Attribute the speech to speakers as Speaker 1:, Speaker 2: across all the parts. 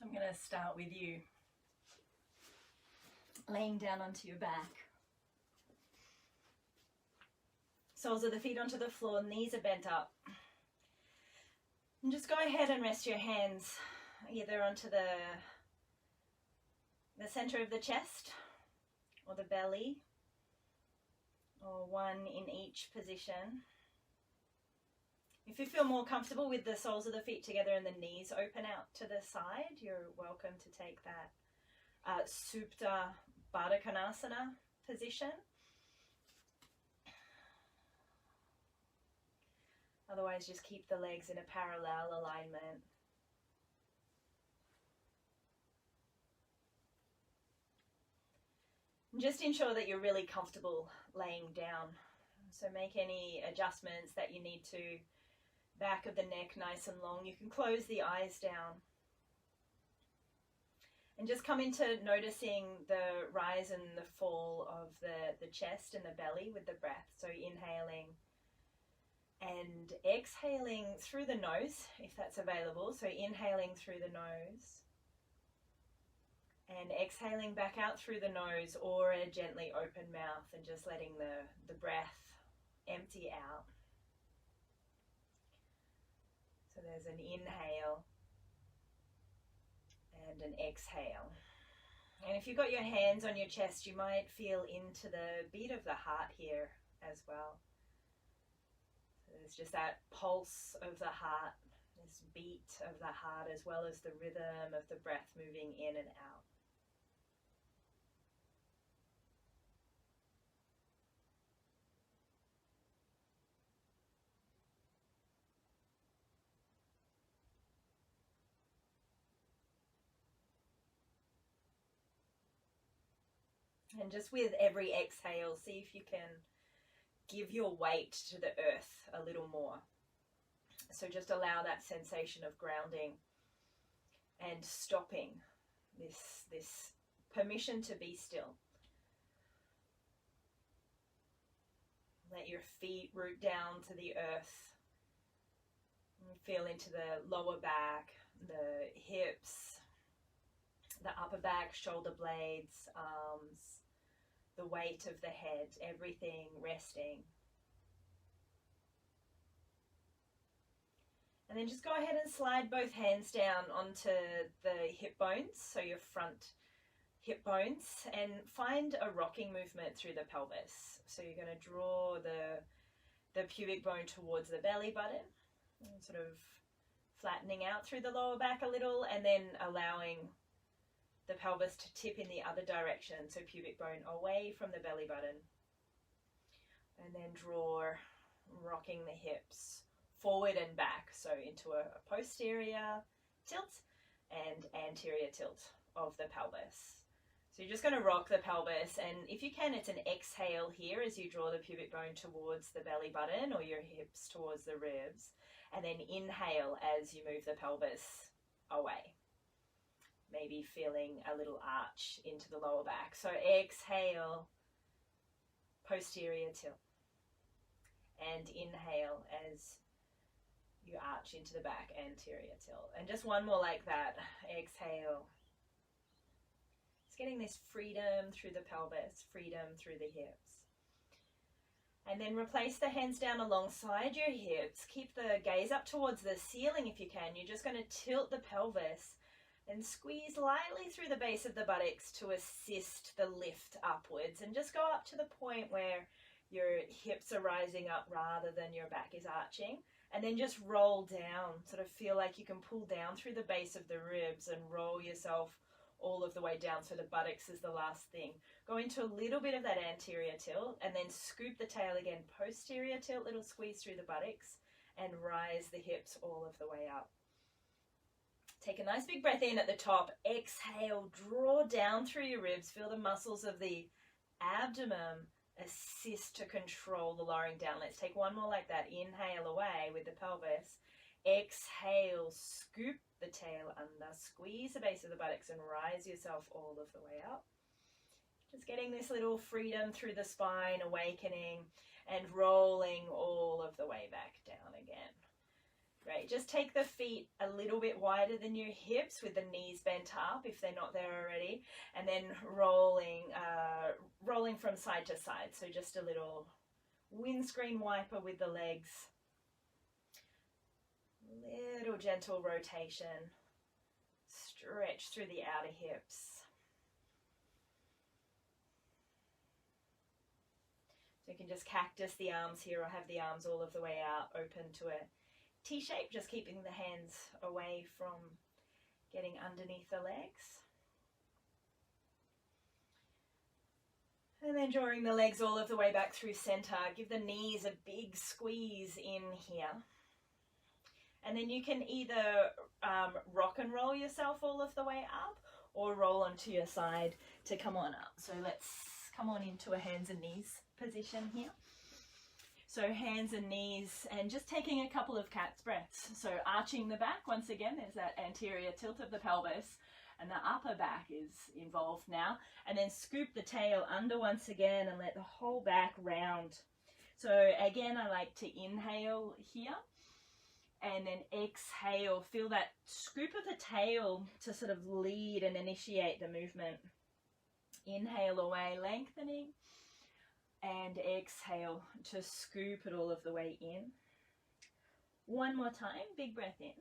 Speaker 1: I'm going to start with you laying down onto your back. Soles of the feet onto the floor, knees are bent up. And just go ahead and rest your hands either onto the center of the chest or the belly, or one in each position. If you feel more comfortable with the soles of the feet together and the knees open out to the side, you're welcome to take that Supta Baddha Konasana position. Otherwise, just keep the legs in a parallel alignment. And just ensure that you're really comfortable laying down. So make any adjustments that you need to. Back of the neck nice and long. You can close the eyes down. And just come into noticing the rise and the fall of the chest and the belly with the breath. So inhaling and exhaling through the nose, if that's available. So inhaling through the nose and exhaling back out through the nose, or a gently open mouth, and just letting the breath empty out. So there's an inhale and an exhale. And if you've got your hands on your chest, you might feel into the beat of the heart here as well. So there's just that pulse of the heart, this beat of the heart, as well as the rhythm of the breath moving in and out. And just with every exhale, see if you can give your weight to the earth a little more. So just allow that sensation of grounding and stopping, this permission to be still. Let your feet root down to the earth. Feel into the lower back, the hips, the upper back, shoulder blades, arms, the weight of the head, everything resting. And then just go ahead and slide both hands down onto the hip bones, so your front hip bones, and find a rocking movement through the pelvis. So you're going to draw the pubic bone towards the belly button, and sort of flattening out through the lower back a little, and then allowing the pelvis to tip in the other direction, so pubic bone away from the belly button. And then draw, rocking the hips forward and back, so into a posterior tilt and anterior tilt of the pelvis. So you're just going to rock the pelvis, and if you can, it's an exhale here as you draw the pubic bone towards the belly button or your hips towards the ribs, and then inhale as you move the pelvis away. Maybe feeling a little arch into the lower back. So exhale, posterior tilt. And inhale as you arch into the back, anterior tilt. And just one more like that. Exhale. It's getting this freedom through the pelvis, freedom through the hips. And then replace the hands down alongside your hips. Keep the gaze up towards the ceiling if you can. You're just going to tilt the pelvis and squeeze lightly through the base of the buttocks to assist the lift upwards, and just go up to the point where your hips are rising up rather than your back is arching, and then just roll down. Sort of feel like you can pull down through the base of the ribs and roll yourself all of the way down. So the buttocks is the last thing. Go into a little bit of that anterior tilt, and then scoop the tail again, posterior tilt, little squeeze through the buttocks, and rise the hips all of the way up. Take a nice big breath in at the top. Exhale, draw down through your ribs. Feel the muscles of the abdomen assist to control the lowering down. Let's take one more like that. Inhale away with the pelvis. Exhale, scoop the tail under. Squeeze the base of the buttocks and rise yourself all of the way up. Just getting this little freedom through the spine, awakening, and rolling all of the way back down again. Great. Just take the feet a little bit wider than your hips with the knees bent up if they're not there already, and then rolling from side to side. So just a little windscreen wiper with the legs. Little gentle rotation. Stretch through the outer hips. So you can just cactus the arms here or have the arms all of the way out, open to a T shape, just keeping the hands away from getting underneath the legs. And then drawing the legs all of the way back through center. Give the knees a big squeeze in here. And then you can either rock and roll yourself all of the way up or roll onto your side to come on up. So let's come on into a hands and knees position here. So hands and knees, and just taking a couple of cat's breaths. So arching the back, once again, there's that anterior tilt of the pelvis, and the upper back is involved now. And then scoop the tail under once again and let the whole back round. So again, I like to inhale here, and then exhale. Feel that scoop of the tail to sort of lead and initiate the movement. Inhale away, lengthening. And exhale to scoop it all of the way in. One more time, big breath in.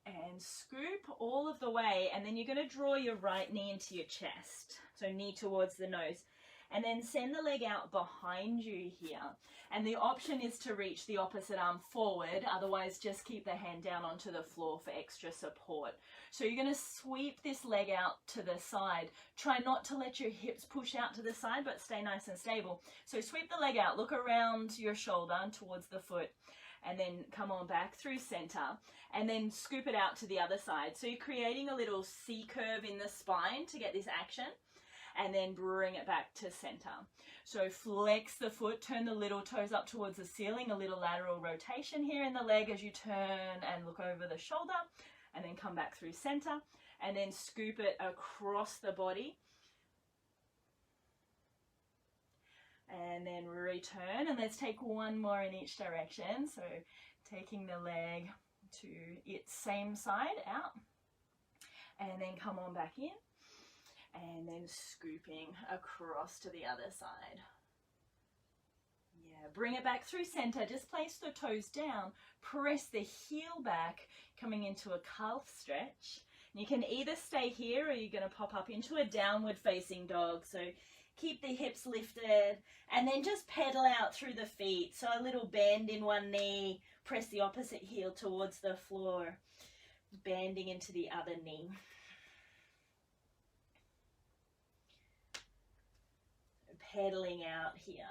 Speaker 1: And scoop all of the way, and then you're going to draw your right knee into your chest. So knee towards the nose. And then send the leg out behind you here. And the option is to reach the opposite arm forward, otherwise just keep the hand down onto the floor for extra support. So you're going to sweep this leg out to the side. Try not to let your hips push out to the side, but stay nice and stable. So sweep the leg out, look around your shoulder and towards the foot, and then come on back through center, and then scoop it out to the other side. So you're creating a little C curve in the spine to get this action, and then bring it back to center. So flex the foot, turn the little toes up towards the ceiling, a little lateral rotation here in the leg as you turn and look over the shoulder, and then come back through center, and then scoop it across the body. And then return, and let's take one more in each direction. So taking the leg to its same side out, and then come on back in. And then scooping across to the other side. Yeah, bring it back through center. Just place the toes down. Press the heel back, coming into a calf stretch. And you can either stay here or you're going to pop up into a downward facing dog. So keep the hips lifted and then just pedal out through the feet. So a little bend in one knee. Press the opposite heel towards the floor. Bending into the other knee. Pedaling out here.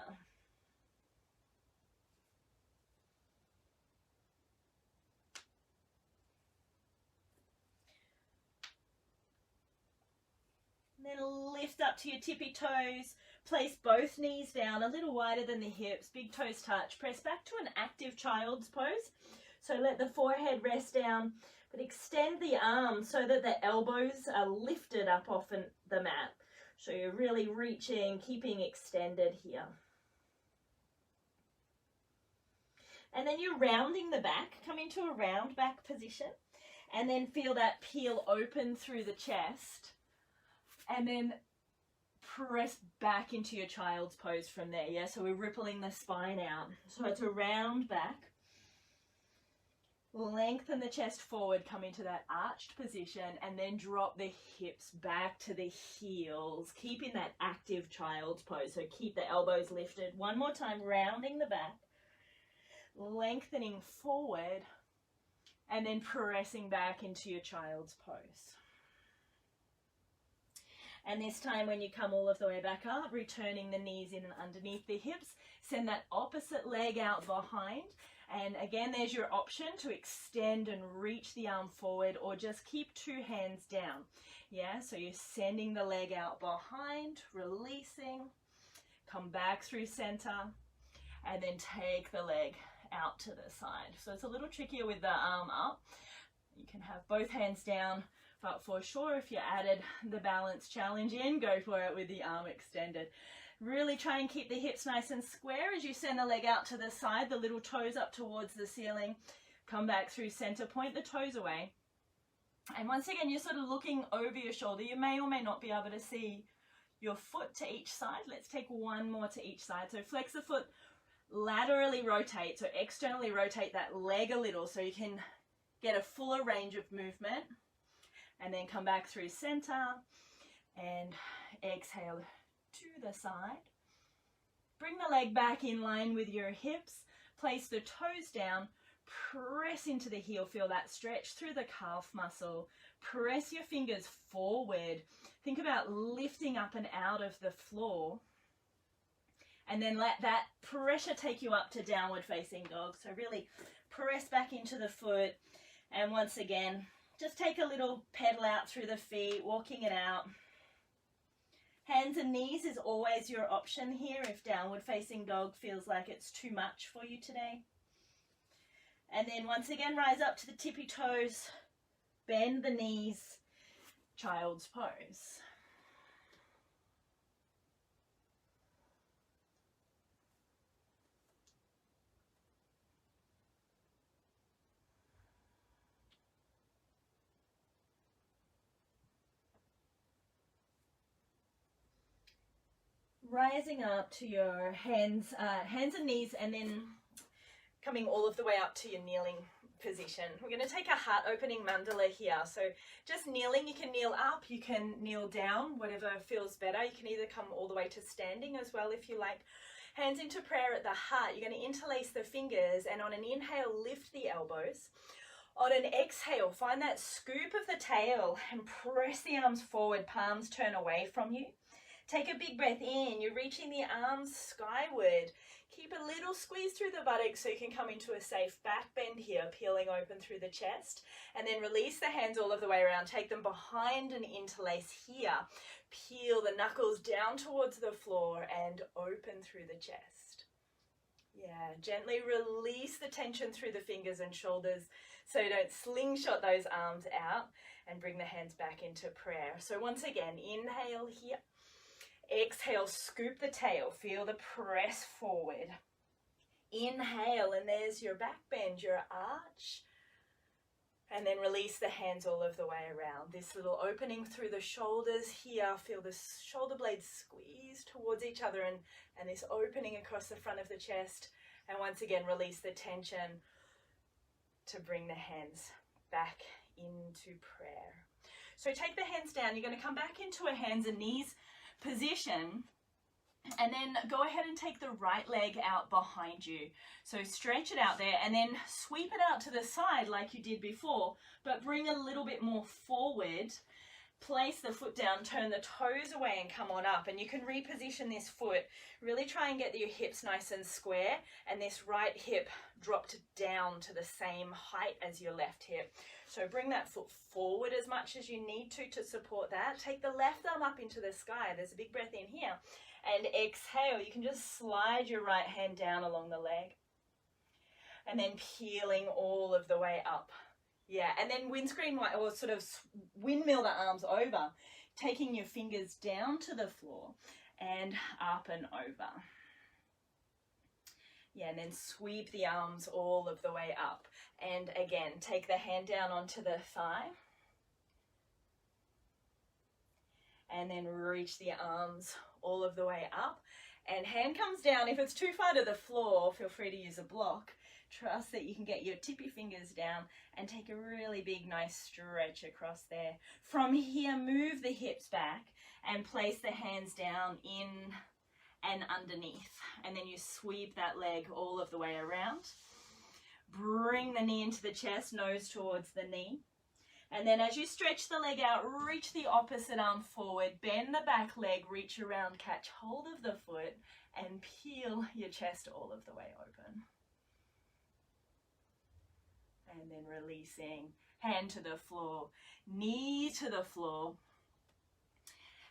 Speaker 1: And then lift up to your tippy toes. Place both knees down a little wider than the hips. Big toes touch. Press back to an active child's pose. So let the forehead rest down, but extend the arms so that the elbows are lifted up off the mat. So you're really reaching, keeping extended here. And then you're rounding the back, come into a round back position, and then feel that peel open through the chest, and then press back into your child's pose from there. Yeah, so we're rippling the spine out. So it's a round back. Lengthen the chest forward, come into that arched position, and then drop the hips back to the heels, keeping that active child's pose. So keep the elbows lifted. One more time, rounding the back, lengthening forward, and then pressing back into your child's pose. And this time when you come all of the way back up, returning the knees in and underneath the hips, send that opposite leg out behind. And again, there's your option to extend and reach the arm forward, or just keep two hands down. Yeah, so you're sending the leg out behind, releasing, come back through center, and then take the leg out to the side. So it's a little trickier with the arm up. You can have both hands down, But for sure, if you added the balance challenge in, go for it with the arm extended. Really try and keep the hips nice and square as you send the leg out to the side, the little toes up towards the ceiling. Come back through center, point the toes away. And once again, you're sort of looking over your shoulder. You may or may not be able to see your foot to each side. Let's take one more to each side. So flex the foot, laterally rotate, so externally rotate that leg a little so you can get a fuller range of movement. And then come back through center and exhale to the side. Bring the leg back in line with your hips. Place the toes down. Press into the heel. Feel that stretch through the calf muscle. Press your fingers forward. Think about lifting up and out of the floor. And then let that pressure take you up to downward facing dog. So really press back into the foot. And once again, just take a little pedal out through the feet, walking it out. Hands and knees is always your option here if downward facing dog feels like it's too much for you today. And then once again, rise up to the tippy toes, bend the knees, child's pose. Rising up to your hands and knees, and then coming all of the way up to your kneeling position. We're going to take a heart opening mandala here. So just kneeling, you can kneel up, you can kneel down, whatever feels better. You can either come all the way to standing as well if you like. Hands into prayer at the heart. You're going to interlace the fingers, and on an inhale, lift the elbows. On an exhale, find that scoop of the tail and press the arms forward, palms turn away from you. Take a big breath in. You're reaching the arms skyward. Keep a little squeeze through the buttocks so you can come into a safe back bend here, peeling open through the chest. And then release the hands all of the way around. Take them behind and interlace here. Peel the knuckles down towards the floor and open through the chest. Yeah, gently release the tension through the fingers and shoulders so you don't slingshot those arms out, and bring the hands back into prayer. So once again, inhale here. Exhale, scoop the tail, feel the press forward. Inhale, and there's your back bend, your arch. And then release the hands all of the way around. This little opening through the shoulders here, feel the shoulder blades squeeze towards each other, and this opening across the front of the chest. And once again, release the tension to bring the hands back into prayer. So take the hands down. You're going to come back into a hands and knees position, and then go ahead and take the right leg out behind you. So stretch it out there and then sweep it out to the side like you did before, but bring a little bit more forward. Place the foot down, turn the toes away and come on up, and you can reposition this foot. Really try and get your hips nice and square, and this right hip dropped down to the same height as your left hip. So bring that foot forward as much as you need to support that. Take the left arm up into the sky. There's a big breath in here. And exhale, you can just slide your right hand down along the leg. And then peeling all of the way up. Yeah, and then windscreen or sort of windmill the arms over, taking your fingers down to the floor and up and over. Yeah, and then sweep the arms all of the way up. And again, take the hand down onto the thigh. And then reach the arms all of the way up. And hand comes down. If it's too far to the floor, feel free to use a block. Trust that you can get your tippy fingers down and take a really big, nice stretch across there. From here, move the hips back and place the hands down in and underneath. And then you sweep that leg all of the way around. Bring the knee into the chest, nose towards the knee. And then as you stretch the leg out, reach the opposite arm forward, bend the back leg, reach around, catch hold of the foot, and peel your chest all of the way open. And then releasing, hand to the floor, knee to the floor.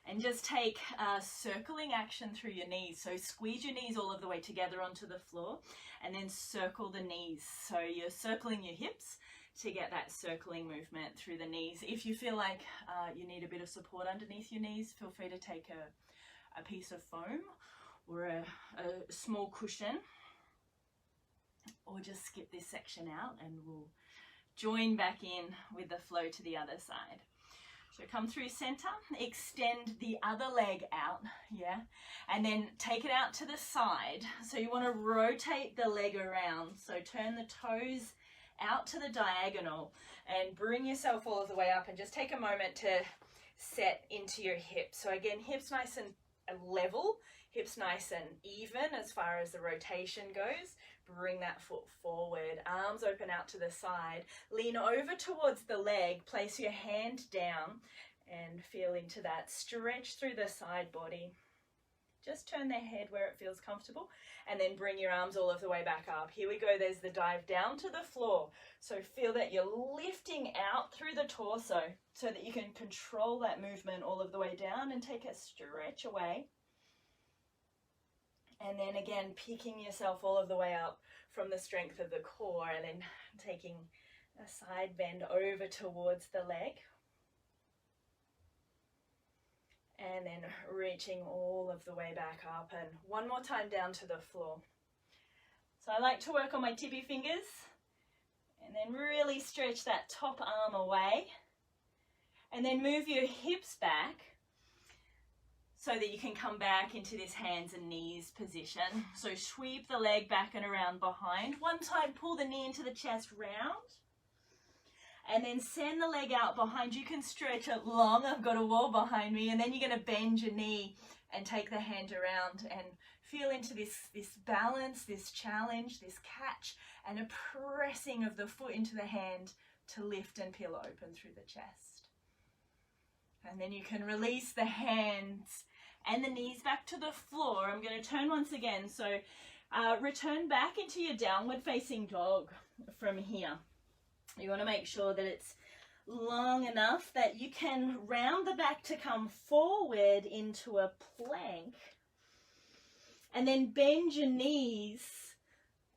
Speaker 1: And just take circling action through your knees. So squeeze your knees all of the way together onto the floor and then circle the knees. So you're circling your hips, to get that circling movement through the knees. If you feel like you need a bit of support underneath your knees, feel free to take a piece of foam or a small cushion, or just skip this section out and we'll join back in with the flow to the other side. So come through center, extend the other leg out, yeah, and then take it out to the side. So you want to rotate the leg around. So turn the toes out to the diagonal and bring yourself all the way up, and just take a moment to set into your hips. So again, hips nice and level, hips nice and even as far as the rotation goes. Bring that foot forward, arms open out to the side, lean over towards the leg, place your hand down and feel into that stretch through the side body. Just turn the head where it feels comfortable, and then bring your arms all of the way back up. Here we go, there's the dive down to the floor. So feel that you're lifting out through the torso so that you can control that movement all of the way down and take a stretch away. And then again, picking yourself all of the way up from the strength of the core, and then taking a side bend over towards the leg. And then reaching all of the way back up, and one more time down to the floor. So I like to work on my tippy fingers and then really stretch that top arm away, and then move your hips back so that you can come back into this hands and knees position. So sweep the leg back and around behind. One time, pull the knee into the chest round, and then send the leg out behind. You can stretch it long. I've got a wall behind me, and then you're going to bend your knee and take the hand around and feel into this balance, this challenge, this catch, and a pressing of the foot into the hand to lift and peel open through the chest. And then you can release the hands and the knees back to the floor. I'm going to turn once again. So return back into your downward facing dog from here. You want to make sure that it's long enough that you can round the back to come forward into a plank, and then bend your knees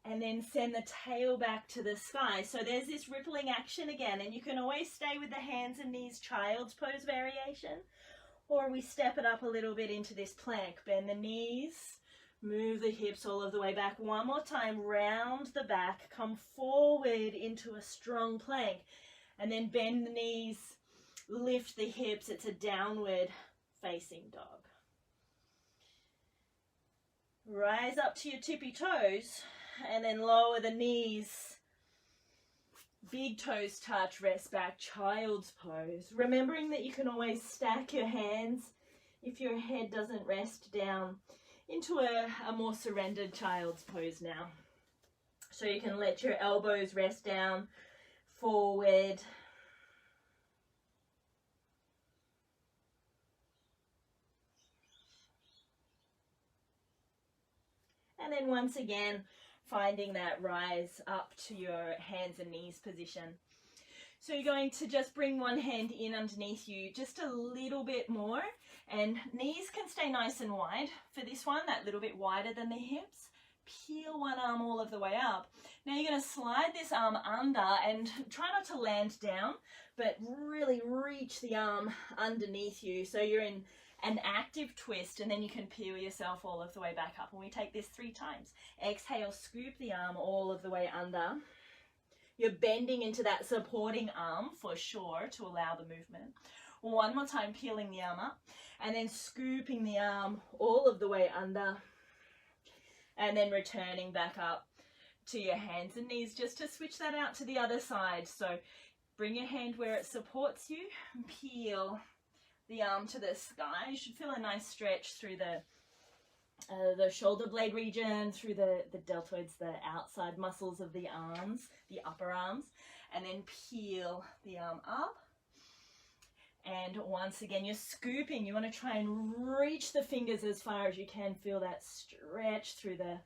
Speaker 1: and then send the tail back to the sky. So there's this rippling action again, and you can always stay with the hands and knees child's pose variation, or we step it up a little bit into this plank. Bend the knees, move the hips all of the way back. One more time, round the back, come forward into a strong plank, and then bend the knees, lift the hips. It's a downward facing dog. Rise up to your tippy toes, and then lower the knees. Big toes touch, rest back, child's pose. Remembering that you can always stack your hands if your head doesn't rest down into a more surrendered child's pose now. So you can let your elbows rest down, forward. And then once again, finding that rise up to your hands and knees position. So you're going to just bring one hand in underneath you just a little bit more, and knees can stay nice and wide for this one, that little bit wider than the hips. Peel one arm all of the way up. Now you're going to slide this arm under and try not to land down, but really reach the arm underneath you. So you're in an active twist, and then you can peel yourself all of the way back up. And we take this 3 times. Exhale, scoop the arm all of the way under. You're bending into that supporting arm for sure to allow the movement. One more time, peeling the arm up, and then scooping the arm all of the way under, and then returning back up to your hands and knees, just to switch that out to the other side. So bring your hand where it supports you, and peel the arm to the sky. You should feel a nice stretch through the shoulder blade region, through the deltoids, the outside muscles of the arms, the upper arms, and then peel the arm up. And once again, you're scooping. You want to try and reach the fingers as far as you can. Feel that stretch through the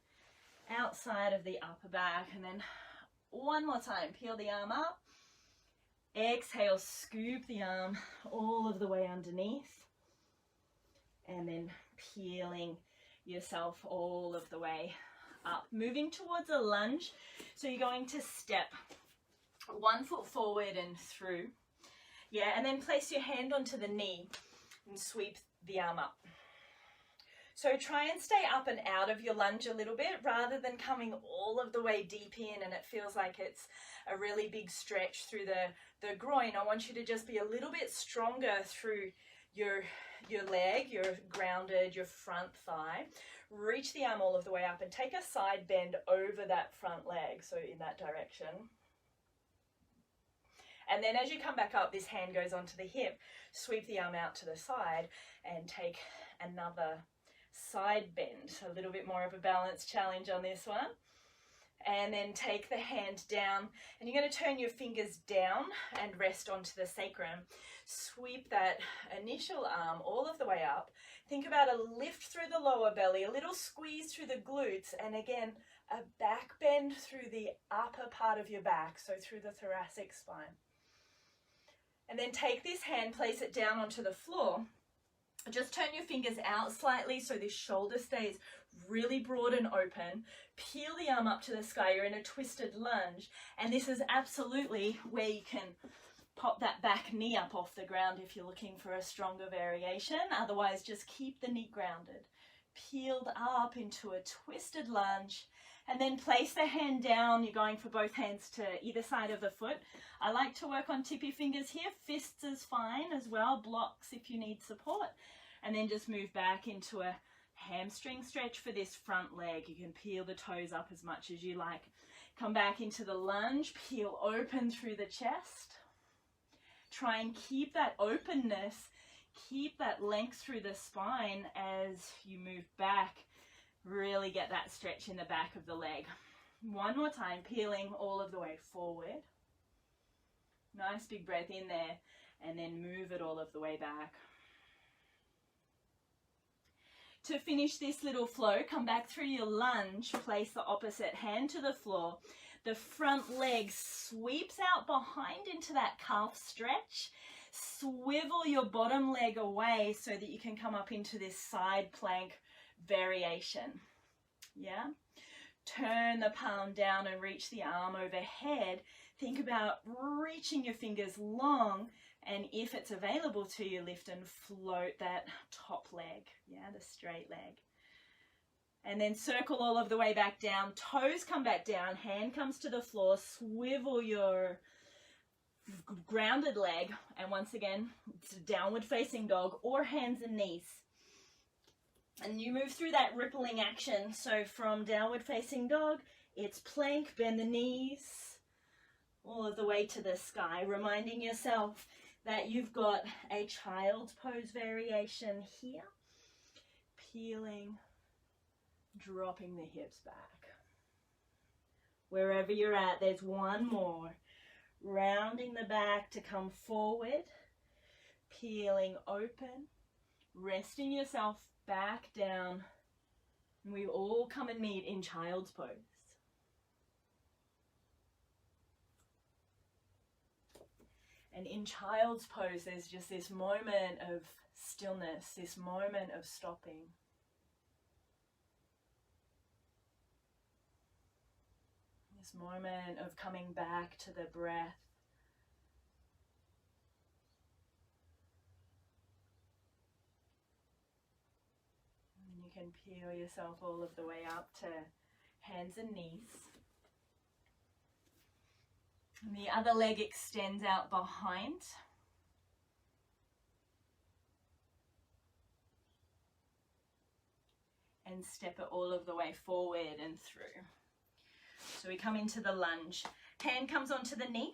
Speaker 1: outside of the upper back. And then one more time, peel the arm up. Exhale, scoop the arm all of the way underneath, and then peeling yourself all of the way up, moving towards a lunge. So you're going to step 1 foot forward and through. Yeah, and then place your hand onto the knee and sweep the arm up. So try and stay up and out of your lunge a little bit rather than coming all of the way deep in and it feels like it's a really big stretch through the groin. I want you to just be a little bit stronger through your leg, your grounded, your front thigh. Reach the arm all of the way up and take a side bend over that front leg, so in that direction. And then as you come back up, this hand goes onto the hip. Sweep the arm out to the side and take another side bend. So a little bit more of a balance challenge on this one. And then take the hand down and you're going to turn your fingers down and rest onto the sacrum. Sweep that initial arm all of the way up. Think about a lift through the lower belly, a little squeeze through the glutes, and again, a back bend through the upper part of your back, so through the thoracic spine. And then take this hand, place it down onto the floor. Just turn your fingers out slightly so this shoulder stays really broad and open. Peel the arm up to the sky. You're in a twisted lunge. And this is absolutely where you can pop that back knee up off the ground if you're looking for a stronger variation. Otherwise, just keep the knee grounded. Peeled up into a twisted lunge. And then place the hand down. You're going for both hands to either side of the foot. I like to work on tippy fingers here. Fists is fine as well. Blocks if you need support. And then just move back into a hamstring stretch for this front leg. You can peel the toes up as much as you like. Come back into the lunge. Peel open through the chest. Try and keep that openness. Keep that length through the spine as you move back. Really get that stretch in the back of the leg. One more time, peeling all of the way forward. Nice big breath in there, and then move it all of the way back. To finish this little flow, come back through your lunge, place the opposite hand to the floor. The front leg sweeps out behind into that calf stretch. Swivel your bottom leg away so that you can come up into this side plank variation. Yeah, turn the palm down and reach the arm overhead. Think about reaching your fingers long, and if it's available to you, lift and float that top leg, yeah, the straight leg. And then circle all of the way back down. Toes come back down, hand comes to the floor. Swivel your grounded leg, and once again, it's a downward facing dog or hands and knees. And you move through that rippling action. So from downward facing dog, it's plank, bend the knees, all of the way to the sky, reminding yourself that you've got a child's pose variation here. Peeling, dropping the hips back. Wherever you're at, there's one more. Rounding the back to come forward, peeling open, resting yourself back down, and we all come and meet in child's pose. And in child's pose, there's just this moment of stillness, this moment of stopping. This moment of coming back to the breath. And you can peel yourself all of the way up to hands and knees. And the other leg extends out behind. And step it all of the way forward and through. So we come into the lunge. Hand comes onto the knee.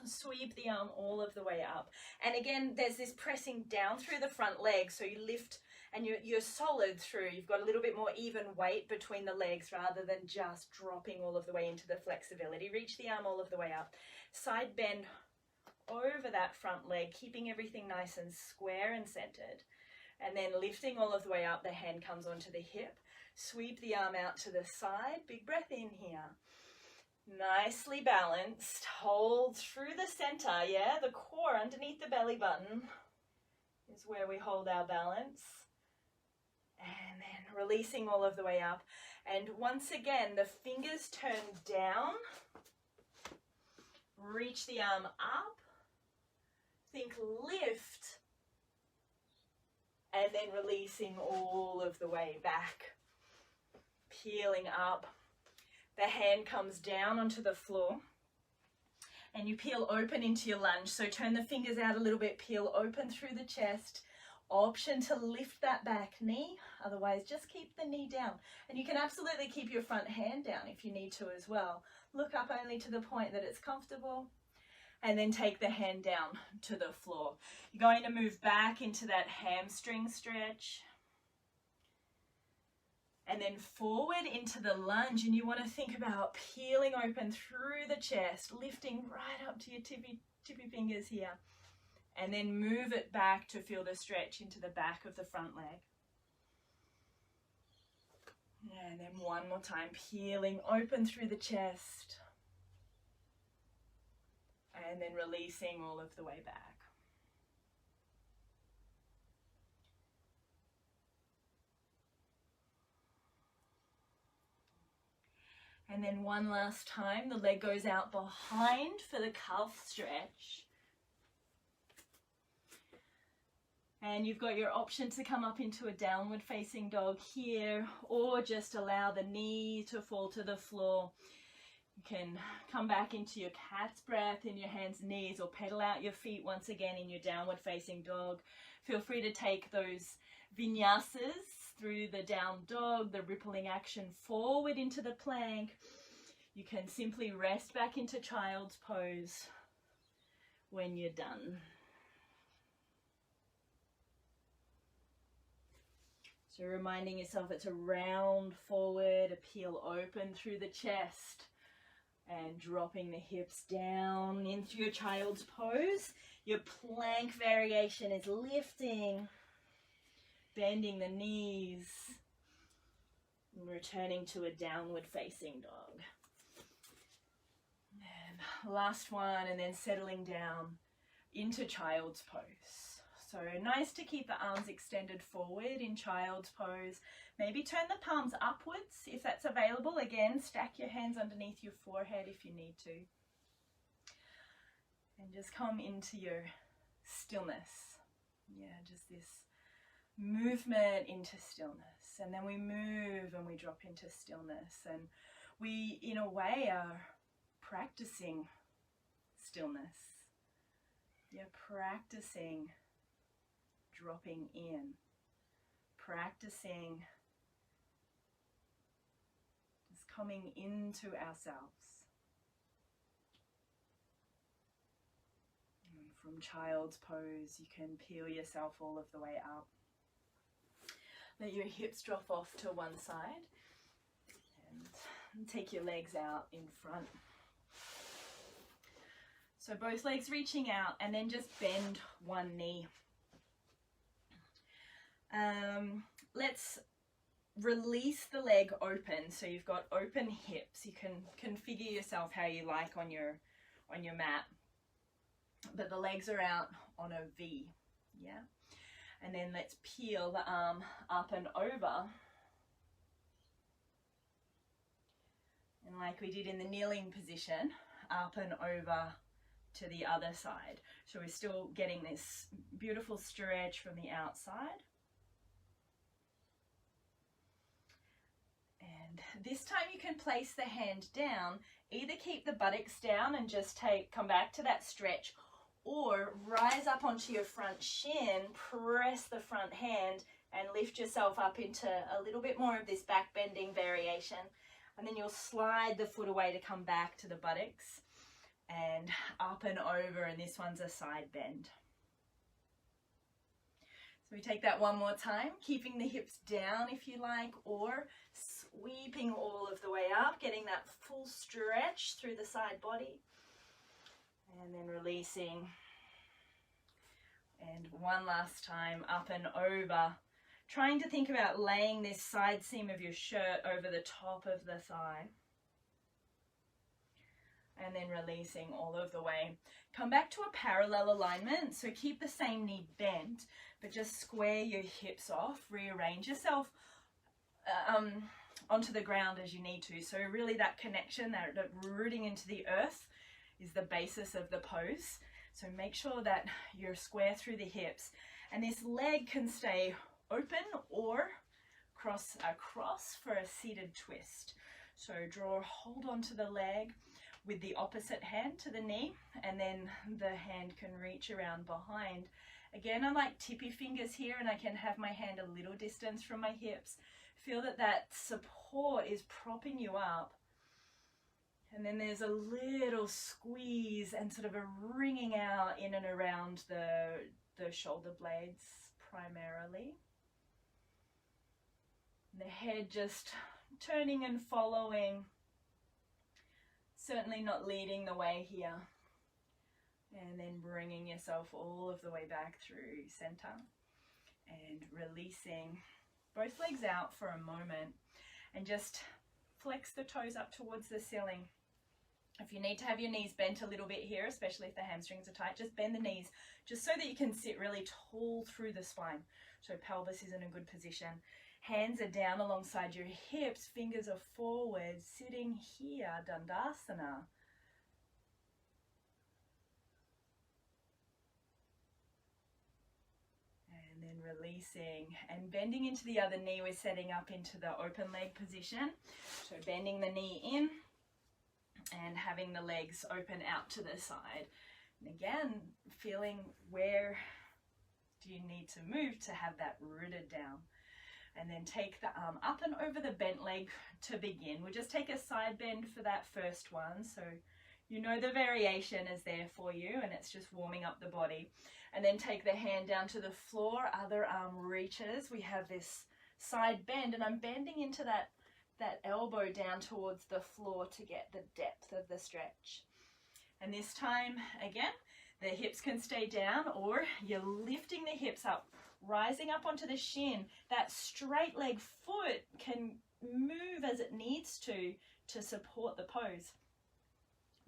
Speaker 1: Sweep the arm all of the way up. And again, there's this pressing down through the front leg. So you lift and you're solid through. You've got a little bit more even weight between the legs rather than just dropping all of the way into the flexibility. Reach the arm all of the way up. Side bend over that front leg, keeping everything nice and square and centered. And then lifting all of the way up, the hand comes onto the hip. Sweep the arm out to the side. Big breath in here. Nicely balanced. Hold through the center, yeah? The core underneath the belly button is where we hold our balance. And then releasing all of the way up. And once again, the fingers turn down. Reach the arm up. Think lift. And then releasing all of the way back. Peeling up. The hand comes down onto the floor. And you peel open into your lunge. So turn the fingers out a little bit. Peel open through the chest. Option to lift that back knee. Otherwise, just keep the knee down. And you can absolutely keep your front hand down if you need to as well. Look up only to the point that it's comfortable. And then take the hand down to the floor. You're going to move back into that hamstring stretch. And then forward into the lunge. And you want to think about peeling open through the chest, lifting right up to your tippy fingers here. And then move it back to feel the stretch into the back of the front leg. And then one more time, peeling open through the chest. And then releasing all of the way back. And then one last time, the leg goes out behind for the calf stretch. And you've got your option to come up into a downward facing dog here, or just allow the knee to fall to the floor. You can come back into your cat's breath in your hands and knees, or pedal out your feet once again in your downward facing dog. Feel free to take those vinyasas through the down dog, the rippling action forward into the plank. You can simply rest back into child's pose when you're done. So reminding yourself it's a round forward, a peel open through the chest, and dropping the hips down into your child's pose. Your plank variation is lifting, bending the knees, and returning to a downward facing dog. And last one, and then settling down into child's pose. So nice to keep the arms extended forward in child's pose. Maybe turn the palms upwards if that's available. Again, stack your hands underneath your forehead if you need to. And just come into your stillness. Yeah, just this movement into stillness. And then we move and we drop into stillness. And we, in a way, are practicing stillness. You're practicing dropping in, practicing just coming into ourselves. And from child's pose, you can peel yourself all of the way up. Let your hips drop off to one side and take your legs out in front. So both legs reaching out, and then just bend one knee. Let's release the leg open, so you've got open hips. You can configure yourself how you like on your mat, but the legs are out on a V, yeah? And then let's peel the arm up and over, and like we did in the kneeling position, up and over to the other side. So we're still getting this beautiful stretch from the outside. And this time you can place the hand down, either keep the buttocks down and just come back to that stretch, or rise up onto your front shin, press the front hand and lift yourself up into a little bit more of this back bending variation. And then you'll slide the foot away to come back to the buttocks and up and over, and this one's a side bend. So we take that one more time, keeping the hips down if you like, or sweeping all of the way up, getting that full stretch through the side body, and then releasing. And one last time, up and over, trying to think about laying this side seam of your shirt over the top of the thigh. And then releasing all of the way. Come back to a parallel alignment, so keep the same knee bent, but just square your hips off, rearrange yourself onto the ground as you need to. So really that connection, that rooting into the earth, is the basis of the pose. So make sure that you're square through the hips, and this leg can stay open or cross across for a seated twist. So hold onto the leg with the opposite hand to the knee, and then the hand can reach around behind. Again, I like tippy fingers here, and I can have my hand a little distance from my hips. Feel that that support is propping you up. And then there's a little squeeze and sort of a wringing out in and around the shoulder blades primarily. The head just turning and following, certainly not leading the way here. And then bringing yourself all of the way back through center and releasing both legs out for a moment, and just flex the toes up towards the ceiling. If you need to have your knees bent a little bit here, especially if the hamstrings are tight, just bend the knees just so that you can sit really tall through the spine. So pelvis is in a good position. Hands are down alongside your hips, fingers are forward, sitting here, Dandasana. And then releasing and bending into the other knee. We're setting up into the open leg position. So bending the knee in and having the legs open out to the side. And again, feeling where do you need to move to have that rooted down. And then take the arm up and over the bent leg to begin. We'll just take a side bend for that first one. So you know the variation is there for you, and it's just warming up the body. And then take the hand down to the floor, other arm reaches. We have this side bend, and I'm bending into that elbow down towards the floor to get the depth of the stretch. And this time, again, the hips can stay down, or you're lifting the hips up, rising up onto the shin. That straight leg foot can move as it needs to support the pose.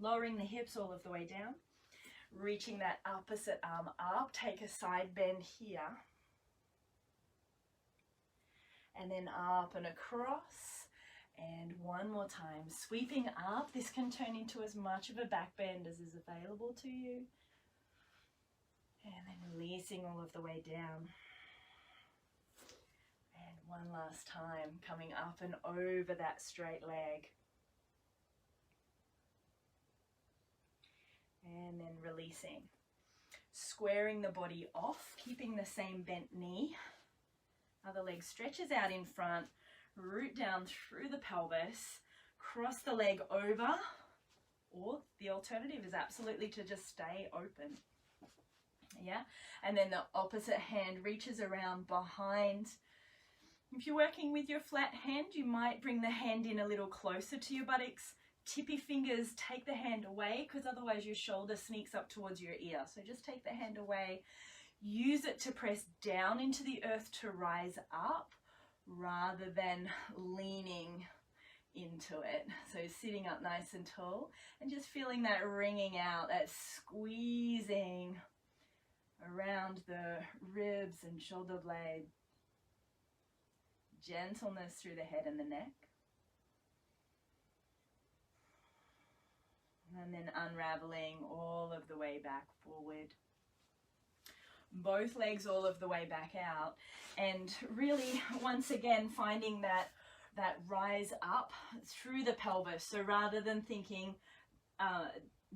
Speaker 1: Lowering the hips all of the way down, reaching that opposite arm up, take a side bend here, and then up and across, and one more time, sweeping up. This can turn into as much of a back bend as is available to you, and then releasing all of the way down. And one last time, coming up and over that straight leg. And then releasing. Squaring the body off, keeping the same bent knee. Other leg stretches out in front, root down through the pelvis, cross the leg over, or the alternative is absolutely to just stay open. Yeah, and then the opposite hand reaches around behind. If you're working with your flat hand, you might bring the hand in a little closer to your buttocks. Tippy fingers, take the hand away, because otherwise your shoulder sneaks up towards your ear. So just take the hand away. Use it to press down into the earth to rise up, rather than leaning into it. So sitting up nice and tall, and just feeling that wringing out, that squeezing around the ribs and shoulder blade. Gentleness through the head and the neck. And then unraveling all of the way back forward. Both legs all of the way back out. And really, once again, finding that rise up through the pelvis. So rather than thinking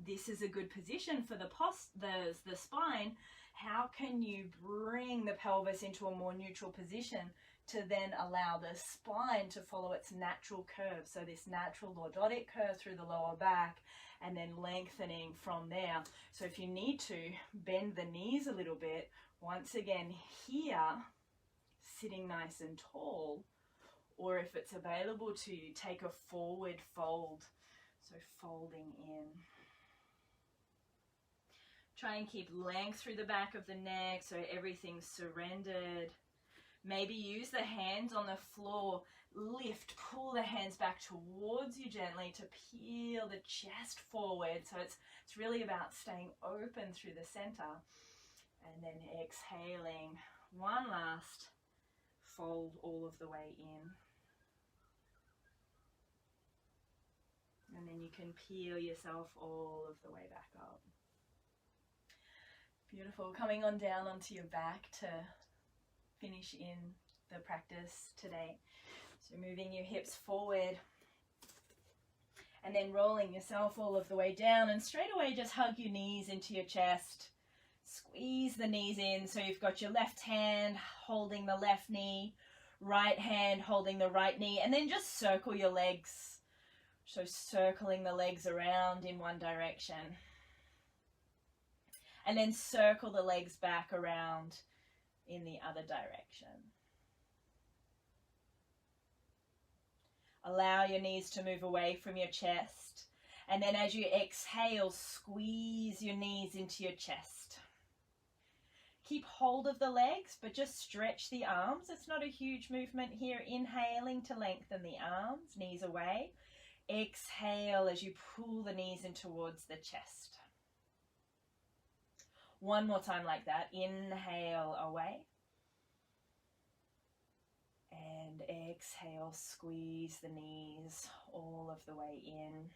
Speaker 1: this is a good position for the spine, how can you bring the pelvis into a more neutral position to then allow the spine to follow its natural curve? So this natural lordotic curve through the lower back, and then lengthening from there. So if you need to, bend the knees a little bit. Once again, here, sitting nice and tall, or if it's available to you, take a forward fold. So folding in. Try and keep length through the back of the neck so everything's surrendered. Maybe use the hands on the floor. Lift, pull the hands back towards you gently to peel the chest forward. So it's really about staying open through the center. And then exhaling. One last fold all of the way in. And then you can peel yourself all of the way back up. Beautiful. Coming on down onto your back to finish in the practice today. So moving your hips forward and then rolling yourself all of the way down, and straight away just hug your knees into your chest. Squeeze the knees in, so you've got your left hand holding the left knee, right hand holding the right knee, and then just circle your legs. So circling the legs around in one direction. And then circle the legs back around in the other direction. Allow your knees to move away from your chest. And then as you exhale, squeeze your knees into your chest. Keep hold of the legs, but just stretch the arms. It's not a huge movement here. Inhaling to lengthen the arms, knees away. Exhale as you pull the knees in towards the chest. One more time like that. Inhale away. And exhale, squeeze the knees all of the way in.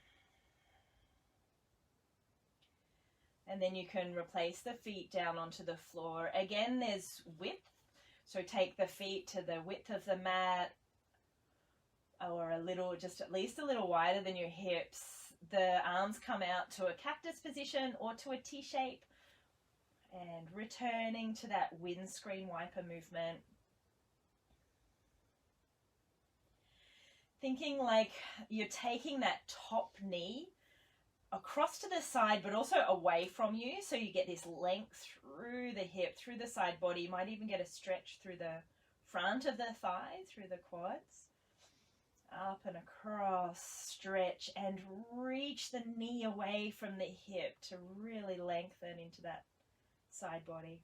Speaker 1: And then you can replace the feet down onto the floor. Again, there's width. So take the feet to the width of the mat, or a little, just at least a little wider than your hips. The arms come out to a cactus position or to a T shape. And returning to that windscreen wiper movement. Thinking like you're taking that top knee across to the side, but also away from you. So you get this length through the hip, through the side body. You might even get a stretch through the front of the thigh, through the quads. Up and across, stretch, and reach the knee away from the hip to really lengthen into that side body.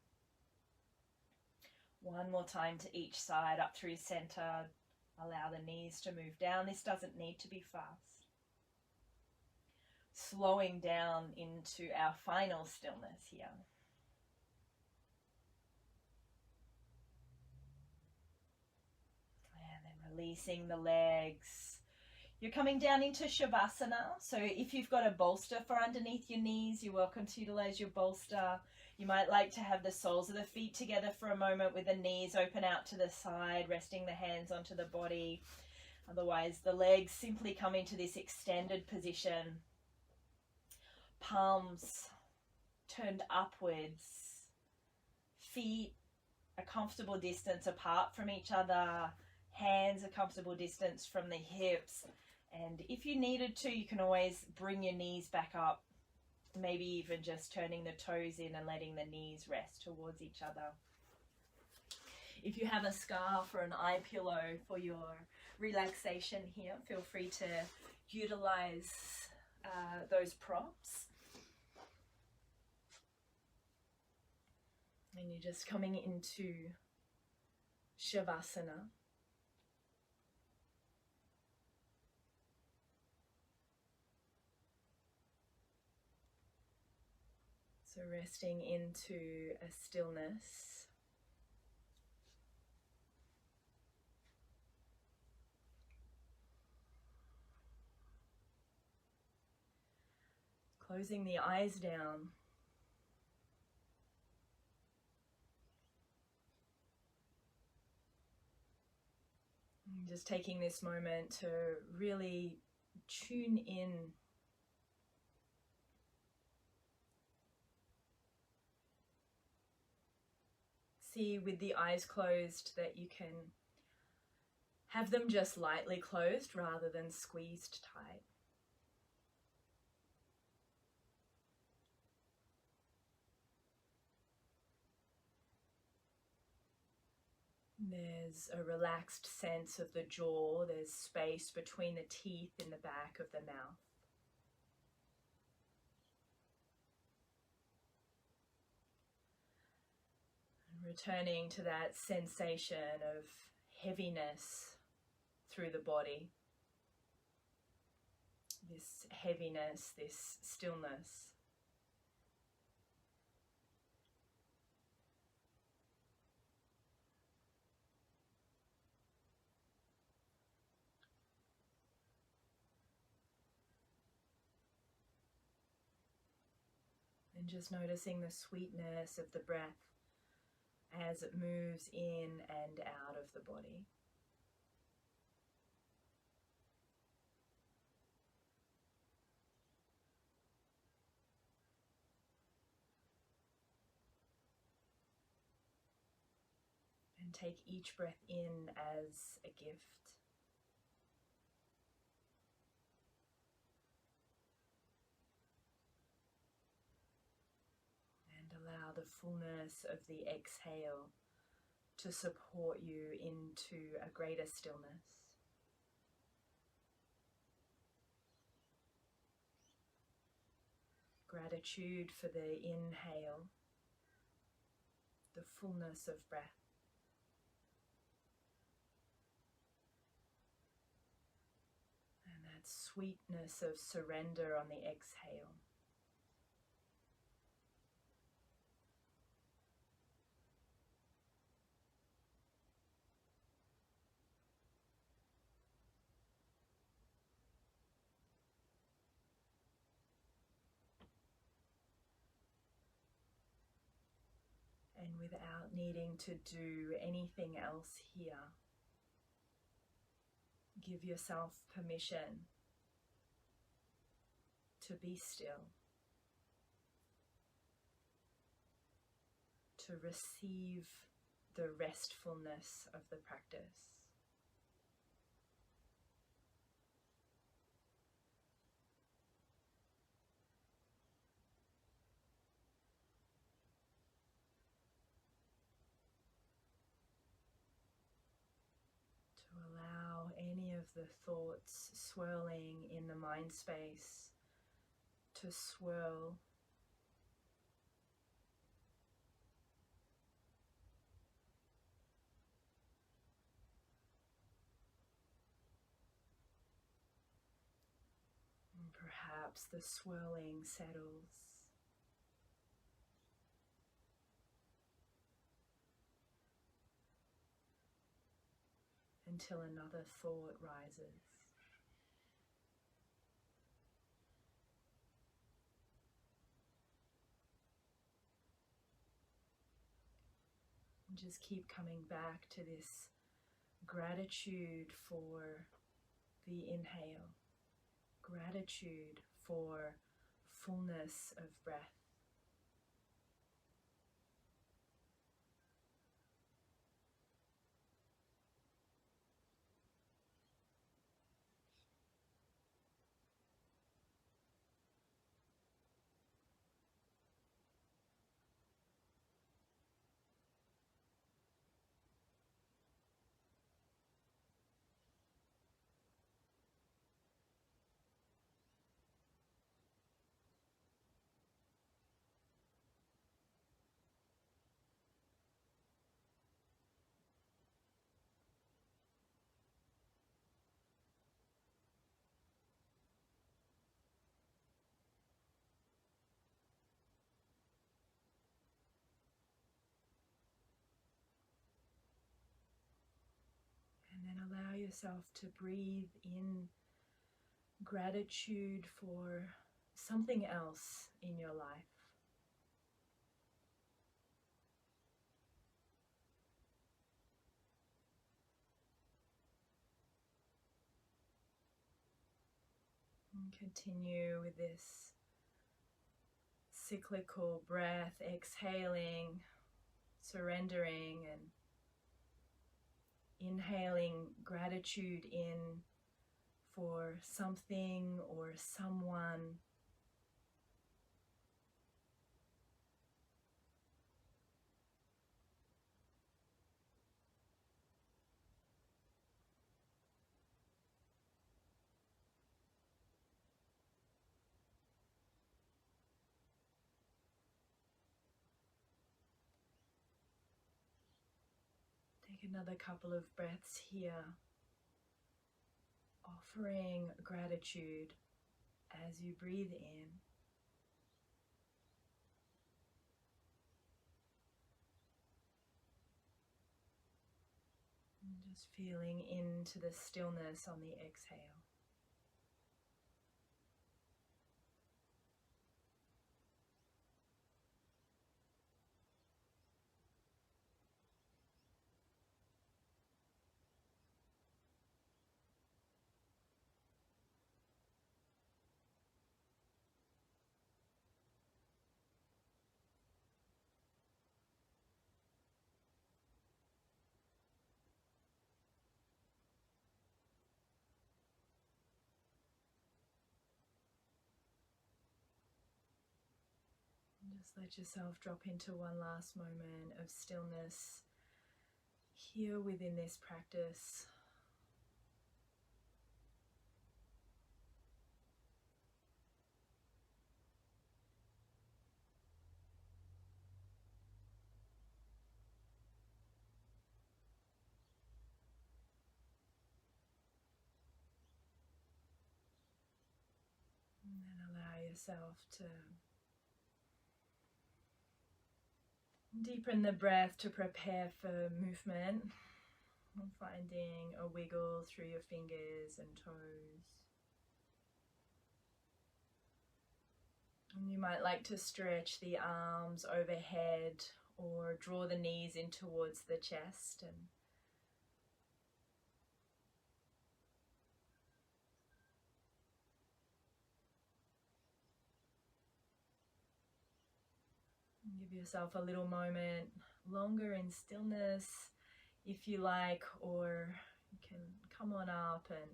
Speaker 1: One more time to each side, up through center. Allow the knees to move down. This doesn't need to be fast. Slowing down into our final stillness here. And then releasing the legs. You're coming down into Shavasana. So if you've got a bolster for underneath your knees, you're welcome to utilize your bolster. You might like to have the soles of the feet together for a moment with the knees open out to the side, resting the hands onto the body. Otherwise, the legs simply come into this extended position. Palms turned upwards. Feet a comfortable distance apart from each other. Hands a comfortable distance from the hips. And if you needed to, you can always bring your knees back up. Maybe even just turning the toes in and letting the knees rest towards each other. If you have a scarf or an eye pillow for your relaxation here, feel free to utilize those props. And you're just coming into Shavasana. So resting into a stillness. Closing the eyes down. And just taking this moment to really tune in . See with the eyes closed that you can have them just lightly closed rather than squeezed tight. There's a relaxed sense of the jaw. There's space between the teeth in the back of the mouth. Returning to that sensation of heaviness through the body. This heaviness, this stillness. And just noticing the sweetness of the breath as it moves in and out of the body. And take each breath in as a gift. And allow the fullness of the exhale to support you into a greater stillness. Gratitude for the inhale, the fullness of breath. And that sweetness of surrender on the exhale. And without needing to do anything else here, give yourself permission to be still, to receive the restfulness of the practice. To allow any of the thoughts swirling in the mind space to swirl. And perhaps the swirling settles. Until another thought rises. And just keep coming back to this gratitude for the inhale, gratitude for fullness of breath. And then allow yourself to breathe in gratitude for something else in your life. And continue with this cyclical breath, exhaling, surrendering, and inhaling gratitude in for something or someone. Take another couple of breaths here, offering gratitude as you breathe in. And just feeling into the stillness on the exhale. Just let yourself drop into one last moment of stillness here within this practice. And then allow yourself to deepen the breath to prepare for movement. Finding a wiggle through your fingers and toes. And you might like to stretch the arms overhead or draw the knees in towards the chest and give yourself a little moment longer in stillness if you like, or you can come on up and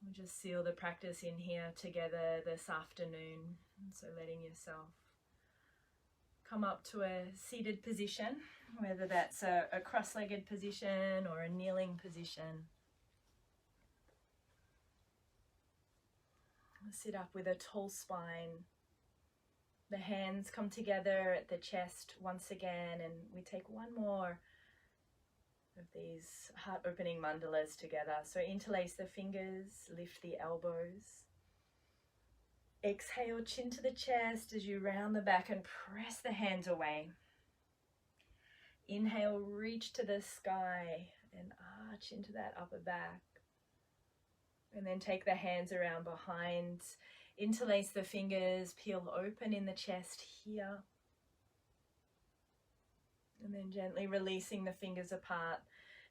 Speaker 1: we'll just seal the practice in here together this afternoon. So letting yourself come up to a seated position, whether that's a cross-legged position or a kneeling position. Sit up with a tall spine. The hands come together at the chest once again, and we take one more of these heart-opening mandalas together. So interlace the fingers, lift the elbows. Exhale, chin to the chest as you round the back and press the hands away. Inhale, reach to the sky and arch into that upper back. And then take the hands around behind. Interlace the fingers, peel open in the chest here. And then gently releasing the fingers apart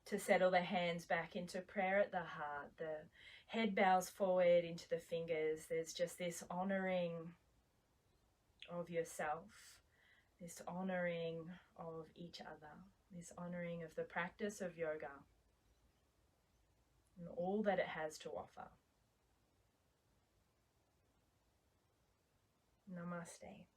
Speaker 1: to settle the hands back into prayer at the heart. The head bows forward into the fingers. There's just this honoring of yourself, this honoring of each other, this honoring of the practice of yoga and all that it has to offer. Namaste.